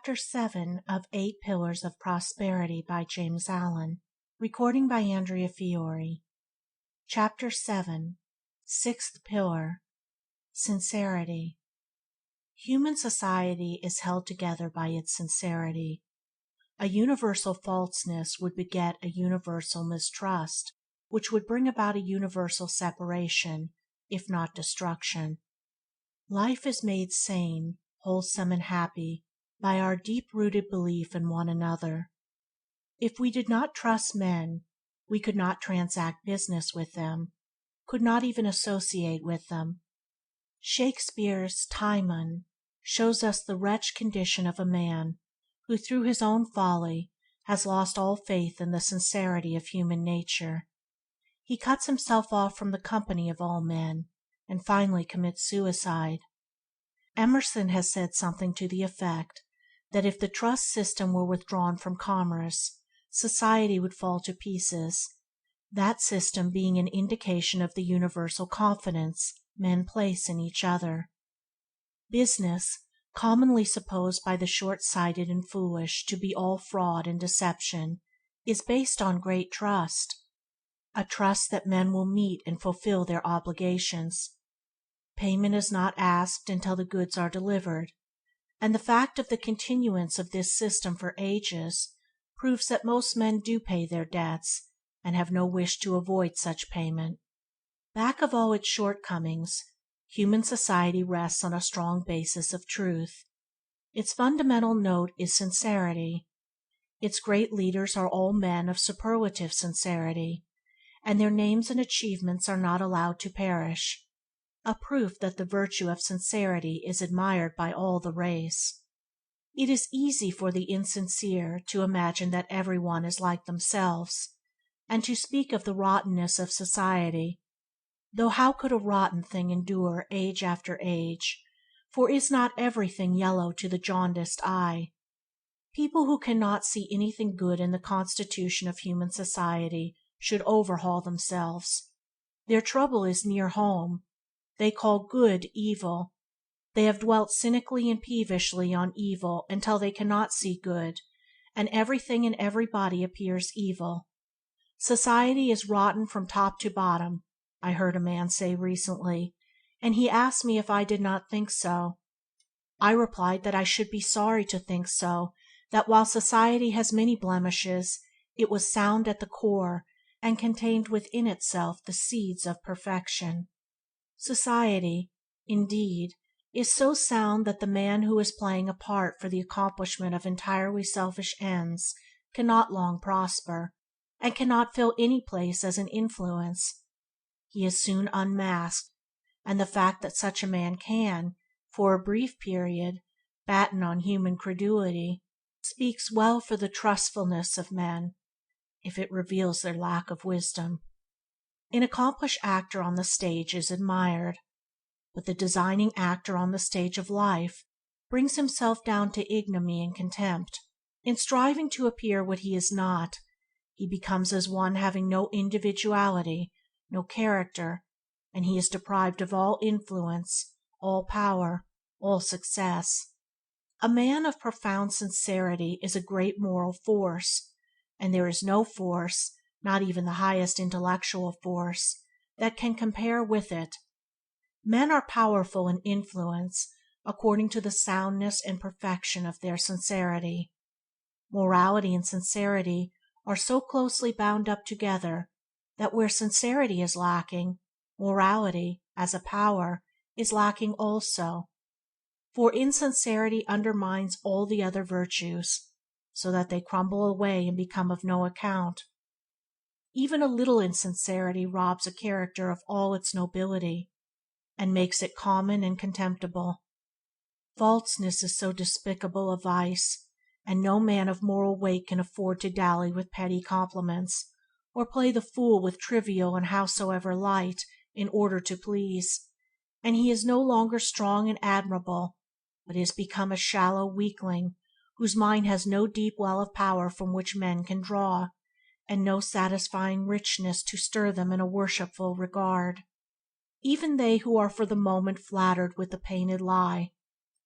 Chapter 7 of 8 Pillars of Prosperity by James Allen. Recording by Andrea Fiore. Chapter 7. Sixth Pillar. Sincerity. Human society is held together by its sincerity. A universal falseness would beget a universal mistrust, which would bring about a universal separation, if not destruction. Life is made sane, wholesome, and happy by our deep-rooted belief in one another. If we did not trust men, we could not transact business with them, could not even associate with them. Shakespeare's Timon shows us the wretched condition of a man who through his own folly has lost all faith in the sincerity of human nature. He cuts himself off from the company of all men, and finally commits suicide. Emerson has said something to the effect that if the trust system were withdrawn from commerce, society would fall to pieces, that system being an indication of the universal confidence men place in each other. Business, commonly supposed by the short-sighted and foolish to be all fraud and deception, is based on great trust, a trust that men will meet and fulfill their obligations. Payment is not asked until the goods are delivered, and the fact of the continuance of this system for ages proves that most men do pay their debts, and have no wish to avoid such payment. Back of all its shortcomings, human society rests on a strong basis of truth. Its fundamental note is sincerity. Its great leaders are all men of superlative sincerity, and their names and achievements are not allowed to perish, a proof that the virtue of sincerity is admired by all the race. It is easy for the insincere to imagine that everyone is like themselves, and to speak of the rottenness of society, though how could a rotten thing endure age after age, for is not everything yellow to the jaundiced eye? People who cannot see anything good in the constitution of human society should overhaul themselves. Their trouble is near home. They call good evil. They have dwelt cynically and peevishly on evil until they cannot see good, and everything and everybody appears evil. Society is rotten from top to bottom, I heard a man say recently, and he asked me if I did not think so. I replied that I should be sorry to think so, that while society has many blemishes, it was sound at the core, and contained within itself the seeds of perfection. Society, indeed, is so sound that the man who is playing a part for the accomplishment of entirely selfish ends cannot long prosper, and cannot fill any place as an influence. He is soon unmasked, and the fact that such a man can, for a brief period, batten on human credulity, speaks well for the trustfulness of men, if it reveals their lack of wisdom. An accomplished actor on the stage is admired, but the designing actor on the stage of life brings himself down to ignominy and contempt. In striving to appear what he is not, he becomes as one having no individuality, no character, and he is deprived of all influence, all power, all success. A man of profound sincerity is a great moral force, and there is no force, not even the highest intellectual force, that can compare with it. Men are powerful in influence according to the soundness and perfection of their sincerity. Morality and sincerity are so closely bound up together that where sincerity is lacking, morality, as a power, is lacking also. For insincerity undermines all the other virtues, so that they crumble away and become of no account. Even a little insincerity robs a character of all its nobility, and makes it common and contemptible. Falseness is so despicable a vice, and no man of moral weight can afford to dally with petty compliments, or play the fool with trivial and howsoever light, in order to please, and he is no longer strong and admirable, but is become a shallow weakling, whose mind has no deep well of power from which men can draw, and no satisfying richness to stir them in a worshipful regard. Even they who are for the moment flattered with the painted lie,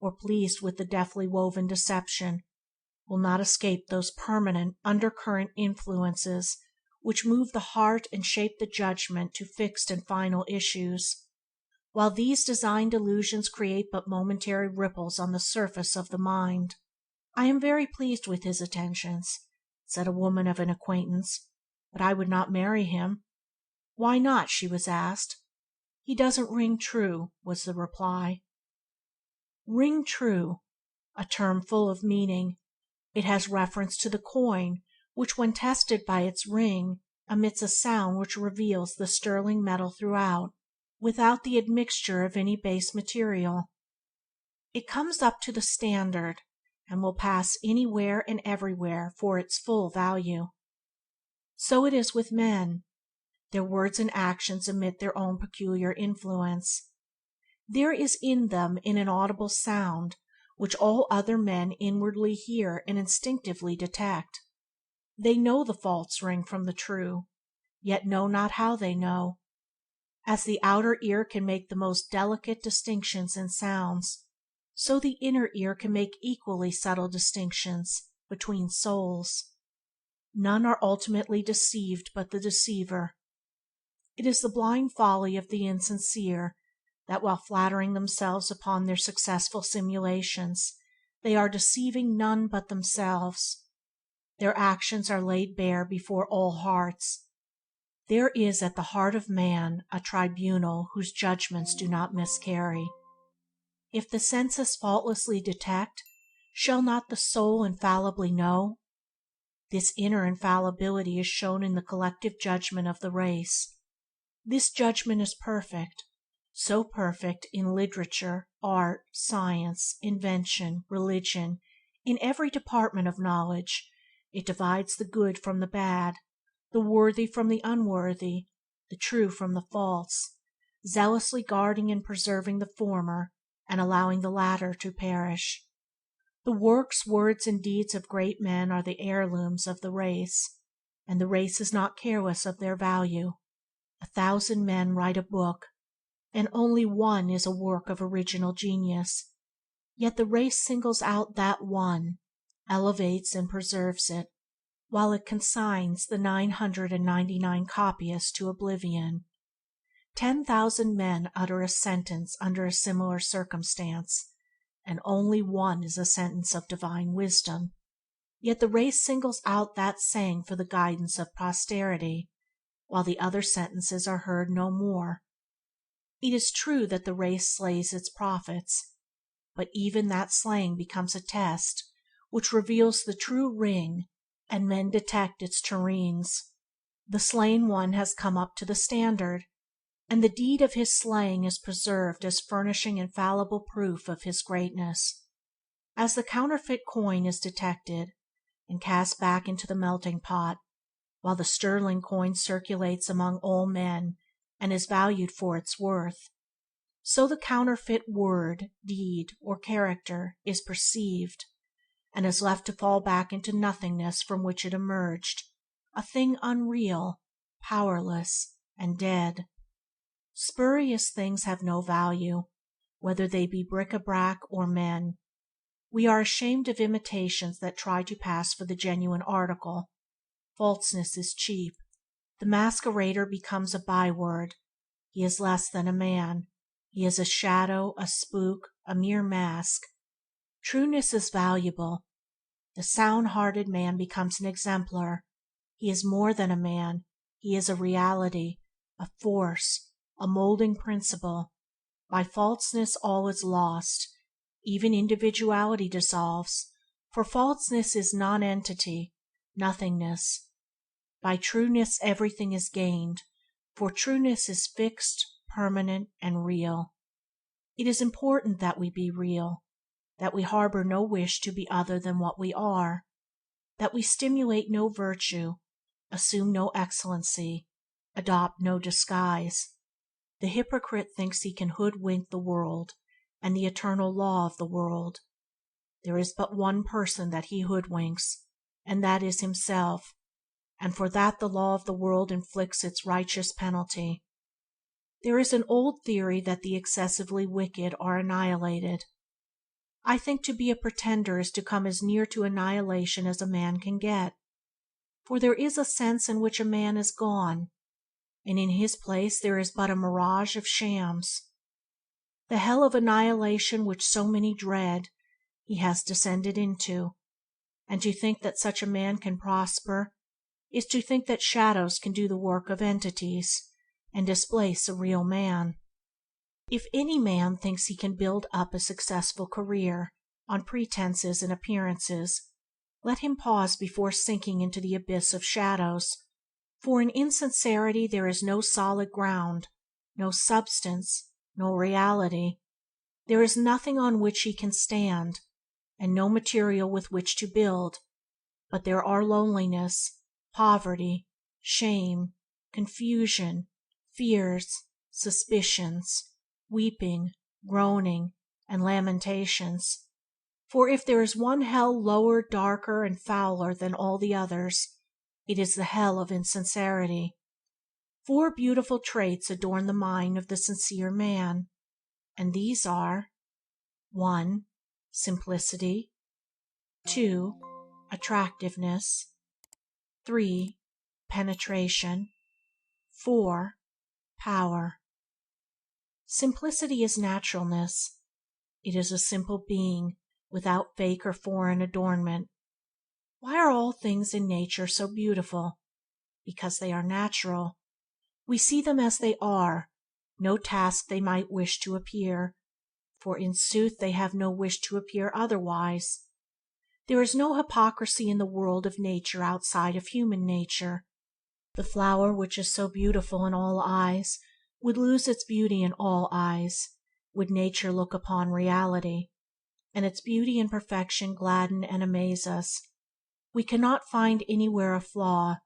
or pleased with the deftly woven deception, will not escape those permanent undercurrent influences which move the heart and shape the judgment to fixed and final issues, while these designed illusions create but momentary ripples on the surface of the mind. "I am very pleased with his attentions," said a woman of an acquaintance, "but I would not marry him." "Why not?" she was asked. "He doesn't ring true," was the reply. Ring true, a term full of meaning. It has reference to the coin which, when tested by its ring, emits a sound which reveals the sterling metal throughout, without the admixture of any base material. It comes up to the standard, and will pass anywhere and everywhere for its full value. So it is with men. Their words and actions emit their own peculiar influence. There is in them an inaudible sound which all other men inwardly hear and instinctively detect. They know the false ring from the true, yet know not how they know. As the outer ear can make the most delicate distinctions in sounds, so the inner ear can make equally subtle distinctions between souls. None are ultimately deceived but the deceiver. It is the blind folly of the insincere that, while flattering themselves upon their successful simulations, they are deceiving none but themselves. Their actions are laid bare before all hearts. There is at the heart of man a tribunal whose judgments do not miscarry. If the senses faultlessly detect, shall not the soul infallibly know? This inner infallibility is shown in the collective judgment of the race. This judgment is perfect, so perfect in literature, art, science, invention, religion, in every department of knowledge. It divides the good from the bad, the worthy from the unworthy, the true from the false, zealously guarding and preserving the former, and allowing the latter to perish. The works, words, and deeds of great men are the heirlooms of the race, and the race is not careless of their value. 1,000 men write a book, and only one is a work of original genius, yet the race singles out that one, elevates and preserves it, while it consigns the 999 copyists to oblivion. 10,000 men utter a sentence under a similar circumstance, and only one is a sentence of divine wisdom, yet the race singles out that saying for the guidance of posterity, while the other sentences are heard no more. It is true that the race slays its prophets, but even that slaying becomes a test which reveals the true ring, and men detect its tureens. The slain one has come up to the standard, and the deed of his slaying is preserved as furnishing infallible proof of his greatness. As the counterfeit coin is detected and cast back into the melting pot, while the sterling coin circulates among all men and is valued for its worth, so the counterfeit word, deed, or character is perceived, and is left to fall back into nothingness from which it emerged, a thing unreal, powerless, and dead. Spurious things have no value, whether they be bric-a-brac or men. We are ashamed of imitations that try to pass for the genuine article. Falseness is cheap. The masquerader becomes a byword. He is less than a man. He is a shadow, a spook, a mere mask. Trueness is valuable. The sound-hearted man becomes an exemplar. He is more than a man. He is a reality, a force, a moulding principle. By falseness all is lost. Even individuality dissolves, for falseness is nonentity, nothingness. By trueness everything is gained, for trueness is fixed, permanent, and real. It is important that we be real, that we harbor no wish to be other than what we are, that we simulate no virtue, assume no excellency, adopt no disguise. The hypocrite thinks he can hoodwink the world and the eternal law of the world. There is but one person that he hoodwinks, and that is himself, and for that the law of the world inflicts its righteous penalty. There is an old theory that the excessively wicked are annihilated. I think to be a pretender is to come as near to annihilation as a man can get, for there is a sense in which a man is gone, and in his place there is but a mirage of shams. The hell of annihilation which so many dread, he has descended into, and to think that such a man can prosper is to think that shadows can do the work of entities, and displace a real man. If any man thinks he can build up a successful career on pretenses and appearances, let him pause before sinking into the abyss of shadows, for in insincerity there is no solid ground, no substance, no reality. There is nothing on which he can stand, and no material with which to build, but there are loneliness, poverty, shame, confusion, fears, suspicions, weeping, groaning, and lamentations. For if there is one hell lower, darker, and fouler than all the others, it is the hell of insincerity. 4 beautiful traits adorn the mind of the sincere man, and these are: 1. Simplicity. 2. Attractiveness. 3. Penetration. 4. Power. Simplicity is naturalness. It is a simple being, without fake or foreign adornment. Why are all things in nature so beautiful? Because they are natural. We see them as they are, no task they might wish to appear, for in sooth they have no wish to appear otherwise. There is no hypocrisy in the world of nature outside of human nature. The flower which is so beautiful in all eyes would lose its beauty in all eyes, would nature look upon reality, and its beauty and perfection gladden and amaze us. We cannot find anywhere a flaw,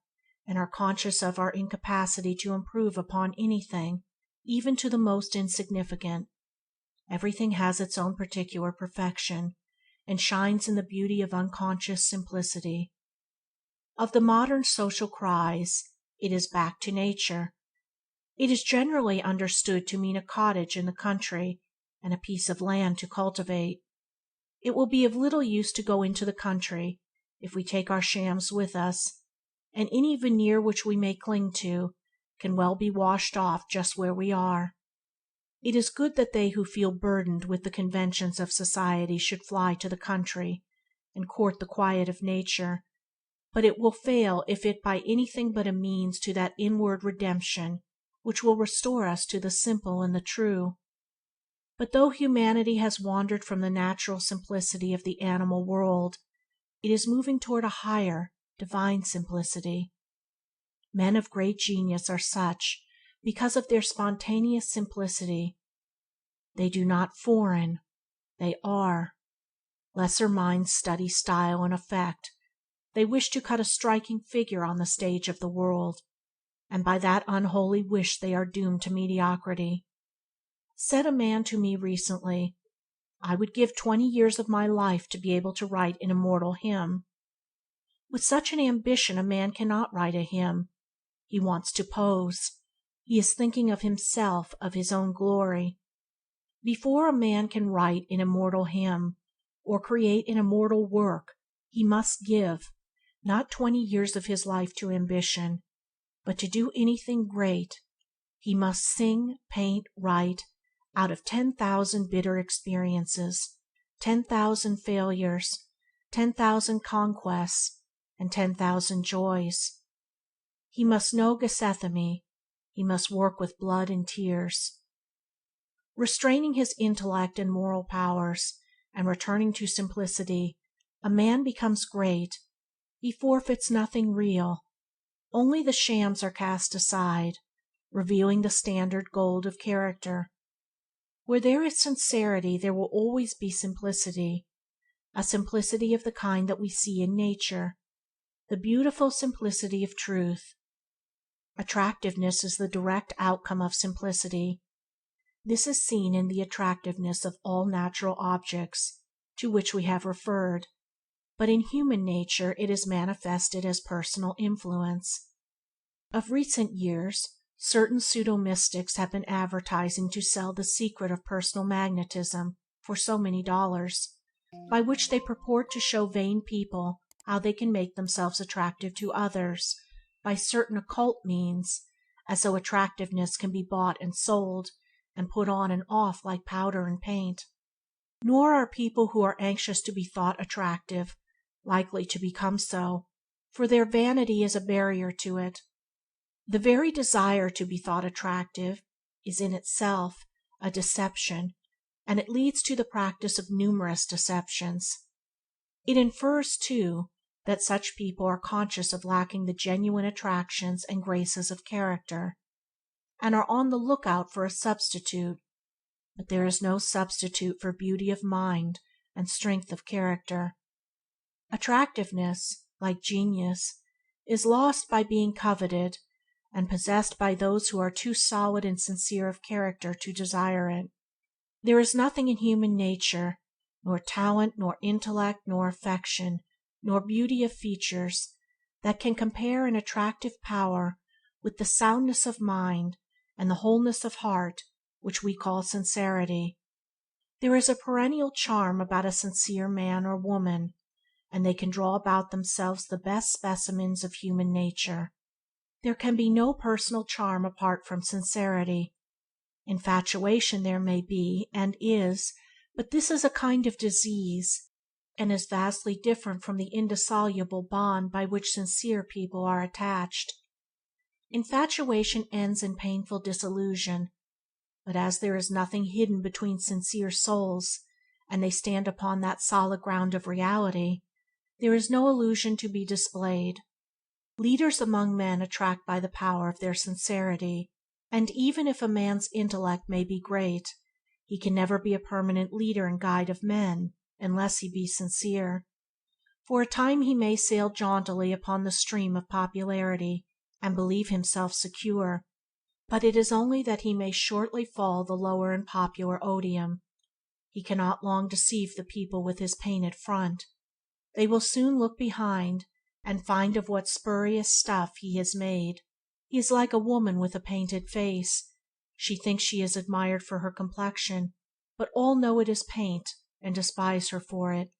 and are conscious of our incapacity to improve upon anything, even to the most insignificant. Everything has its own particular perfection, and shines in the beauty of unconscious simplicity. Of the modern social cries, it is back to nature. It is generally understood to mean a cottage in the country and a piece of land to cultivate. It will be of little use to go into the country if we take our shams with us, and any veneer which we may cling to can well be washed off just where we are. It is good that they who feel burdened with the conventions of society should fly to the country and court the quiet of nature, but it will fail if it by anything but a means to that inward redemption which will restore us to the simple and the true. But though humanity has wandered from the natural simplicity of the animal world, it is moving toward a higher, divine simplicity. Men of great genius are such because of their spontaneous simplicity. They do not foreign, they are. Lesser minds study style and effect. They wish to cut a striking figure on the stage of the world, and by that unholy wish they are doomed to mediocrity. Said a man to me recently, "I would give 20 years of my life to be able to write an immortal hymn." With such an ambition a man cannot write a hymn. He wants to pose. He is thinking of himself, of his own glory. Before a man can write an immortal hymn, or create an immortal work, he must give, not 20 years of his life to ambition, but to do anything great, he must sing, paint, write, out of 10,000 bitter experiences, 10,000 failures, 10,000 conquests, and 10,000 joys. He must know Gethsemane. He must work with blood and tears. Restraining his intellect and moral powers, and returning to simplicity, a man becomes great. He forfeits nothing real. Only the shams are cast aside, revealing the standard gold of character. Where there is sincerity there will always be simplicity, a simplicity of the kind that we see in nature, the beautiful simplicity of truth. Attractiveness is the direct outcome of simplicity. This is seen in the attractiveness of all natural objects, to which we have referred, but in human nature it is manifested as personal influence. Of recent years, certain pseudo-mystics have been advertising to sell the secret of personal magnetism for so many dollars. by which they purport to show vain people how they can make themselves attractive to others by certain occult means, as though attractiveness can be bought and sold, and put on and off like powder and paint. Nor are people who are anxious to be thought attractive likely to become so, for their vanity is a barrier to it. The very desire to be thought attractive is in itself a deception, and it leads to the practice of numerous deceptions. It infers, too, that such people are conscious of lacking the genuine attractions and graces of character, and are on the lookout for a substitute. But there is no substitute for beauty of mind and strength of character. Attractiveness, like genius, is lost by being coveted, and possessed by those who are too solid and sincere of character to desire it. There is nothing in human nature, nor talent, nor intellect, nor affection, nor beauty of features, that can compare in attractive power with the soundness of mind and the wholeness of heart which we call sincerity. There is a perennial charm about a sincere man or woman, and they can draw about themselves the best specimens of human nature. There can be no personal charm apart from sincerity. Infatuation there may be, and is, but this is a kind of disease, and is vastly different from the indissoluble bond by which sincere people are attached. Infatuation ends in painful disillusion, but as there is nothing hidden between sincere souls, and they stand upon that solid ground of reality, there is no illusion to be displayed. Leaders among men attract by the power of their sincerity, and even if a man's intellect may be great, he can never be a permanent leader and guide of men unless he be sincere. For a time he may sail jauntily upon the stream of popularity and believe himself secure, but it is only that he may shortly fall the lower in popular odium. He cannot long deceive the people with his painted front. They will soon look behind and find of what spurious stuff he is made. He is like a woman with a painted face. She thinks she is admired for her complexion, but all know it is paint and despise her for it.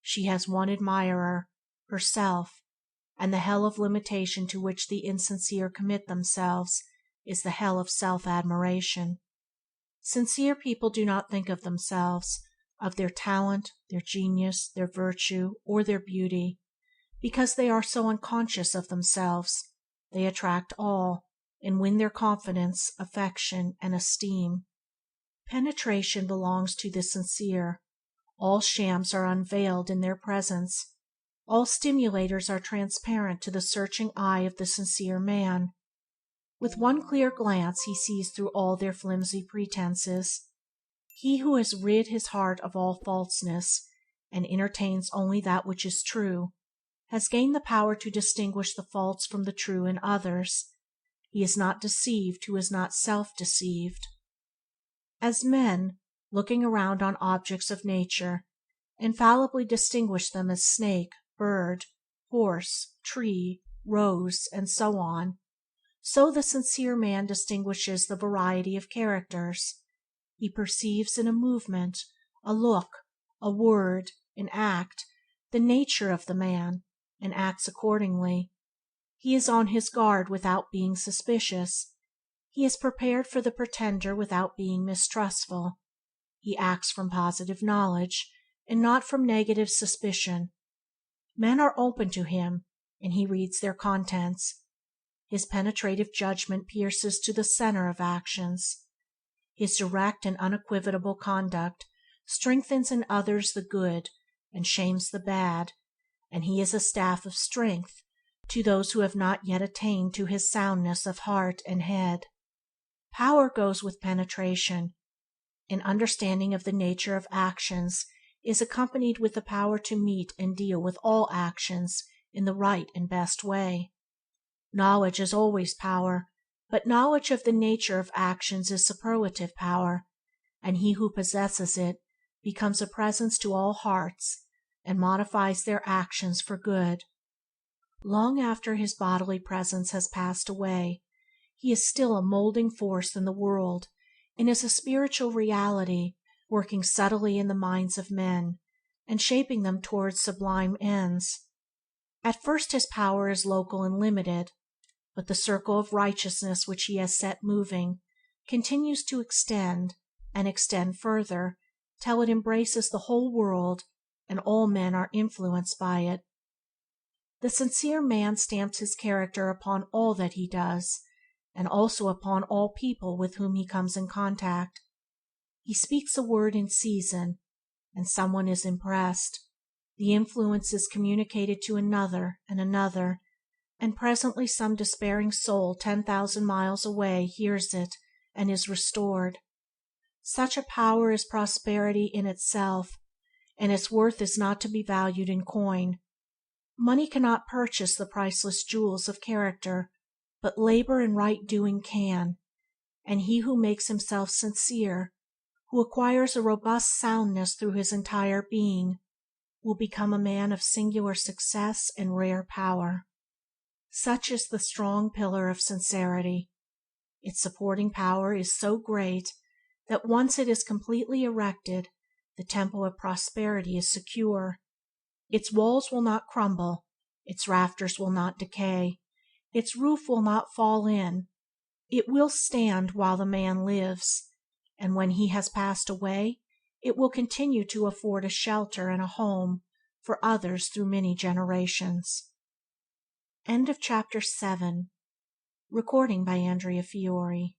She has one admirer, herself, and the hell of limitation to which the insincere commit themselves is the hell of self-admiration. Sincere people do not think of themselves, of their talent, their genius, their virtue, or their beauty. Because they are so unconscious of themselves, they attract all, and win their confidence, affection, and esteem. Penetration belongs to the sincere. All shams are unveiled in their presence. All stimulators are transparent to the searching eye of the sincere man. With one clear glance he sees through all their flimsy pretenses. He who has rid his heart of all falseness, and entertains only that which is true, has gained the power to distinguish the false from the true in others. He is not deceived who is not self-deceived. As men, looking around on objects of nature, infallibly distinguish them as snake, bird, horse, tree, rose, and so on, so the sincere man distinguishes the variety of characters. He perceives in a movement, a look, a word, an act, the nature of the man, and acts accordingly. He is on his guard without being suspicious. He is prepared for the pretender without being mistrustful. He acts from positive knowledge, and not from negative suspicion. Men are open to him, and he reads their contents. His penetrative judgment pierces to the center of actions. His direct and unequivocal conduct strengthens in others the good and shames the bad, and he is a staff of strength to those who have not yet attained to his soundness of heart and head. Power goes with penetration. An understanding of the nature of actions is accompanied with the power to meet and deal with all actions in the right and best way. Knowledge is always power, but knowledge of the nature of actions is superlative power, and he who possesses it becomes a presence to all hearts, and modifies their actions for good. Long after his bodily presence has passed away, he is still a moulding force in the world, and is a spiritual reality working subtly in the minds of men, and shaping them towards sublime ends. At first his power is local and limited, but the circle of righteousness which he has set moving continues to extend and extend further till it embraces the whole world, and all men are influenced by it. The sincere man stamps his character upon all that he does, and also upon all people with whom he comes in contact. He speaks a word in season, and someone is impressed. The influence is communicated to another and another, and presently some despairing soul 10,000 miles away hears it and is restored. Such a power is prosperity in itself, and its worth is not to be valued in coin. Money cannot purchase the priceless jewels of character, but labor and right doing can, and he who makes himself sincere, who acquires a robust soundness through his entire being, will become a man of singular success and rare power. Such is the strong pillar of sincerity. Its supporting power is so great that once it is completely erected, the temple of prosperity is secure. Its walls will not crumble, its rafters will not decay, its roof will not fall in. It will stand while the man lives, and when he has passed away it will continue to afford a shelter and a home for others through many generations. End of chapter 7. Recording by Andrea Fiore.